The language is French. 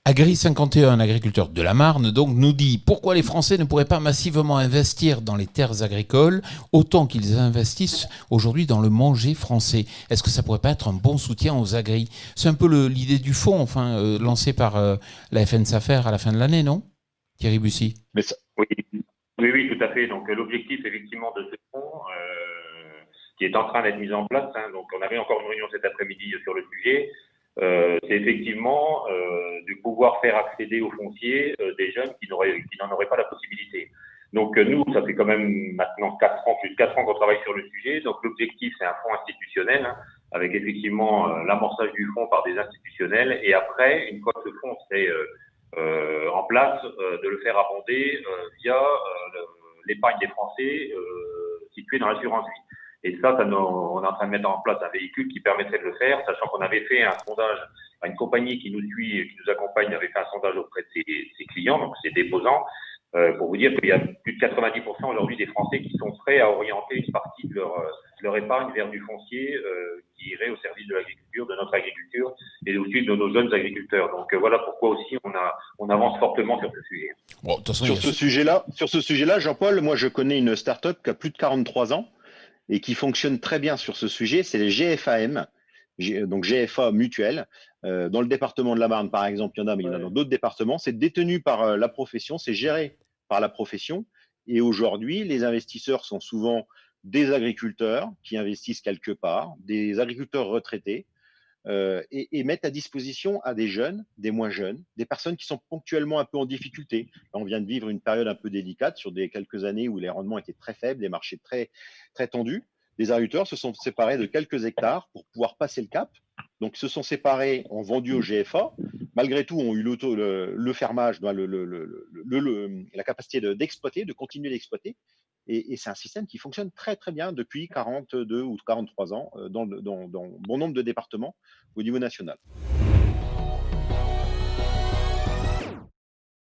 Agri51, un agriculteur de la Marne, donc nous dit pourquoi les Français ne pourraient pas massivement investir dans les terres agricoles autant qu'ils investissent aujourd'hui dans le manger français. Est-ce que ça pourrait pas être un bon soutien aux agris? C'est un peu l'idée du fonds, enfin lancée par la FN Safer à la fin de l'année, non, Thierry Bussy? Mais ça- Oui, oui, oui, tout à fait. Donc l'objectif effectivement de ce fonds, qui est en train d'être mis en place, hein, donc on avait encore une réunion cet après-midi sur le sujet, c'est effectivement de pouvoir faire accéder au foncier des jeunes qui n'en auraient pas la possibilité. Donc nous, ça fait quand même maintenant 4 ans, plus de 4 ans qu'on travaille sur le sujet. Donc l'objectif, c'est un fonds institutionnel, hein, avec effectivement l'amorçage du fonds par des institutionnels. Et après, une fois que ce fonds serait en place, de le faire abonder via l'épargne des Français située dans l'assurance vie. Et ça, on est en train de mettre en place un véhicule qui permettrait de le faire, sachant qu'on avait fait un sondage, une compagnie qui nous suit, qui nous accompagne, avait fait un sondage auprès de ses clients, donc ses déposants, pour vous dire qu'il y a plus de 90% aujourd'hui des Français qui sont prêts à orienter une partie de leur épargne vers du foncier qui irait au service de l'agriculture, de notre agriculture et aussi de nos jeunes agriculteurs. Donc voilà pourquoi aussi on avance fortement sur ce sujet. Bon, de toute façon, il y Sur a ce sujet-là, Jean-Paul, moi je connais une start-up qui a plus de 43 ans et qui fonctionne très bien sur ce sujet, c'est les GFAM, donc GFA mutuel. Dans le département de la Marne, par exemple, il y en a, mais il y en a dans d'autres départements. C'est détenu par la profession, c'est géré par la profession. Et aujourd'hui, les investisseurs sont souvent des agriculteurs qui investissent quelque part, des agriculteurs retraités, et mettent à disposition à des jeunes, des moins jeunes, des personnes qui sont ponctuellement un peu en difficulté. Là, on vient de vivre une période un peu délicate sur des quelques années où les rendements étaient très faibles, les marchés très, très tendus. Les agriculteurs se sont séparés de quelques hectares pour pouvoir passer le cap. Donc, se sont séparés, ont vendu au GFA. Malgré tout, ont eu le fermage, la capacité d'exploiter, de continuer d'exploiter. Et c'est un système qui fonctionne très, très bien depuis 42 ou 43 ans dans bon nombre de départements au niveau national.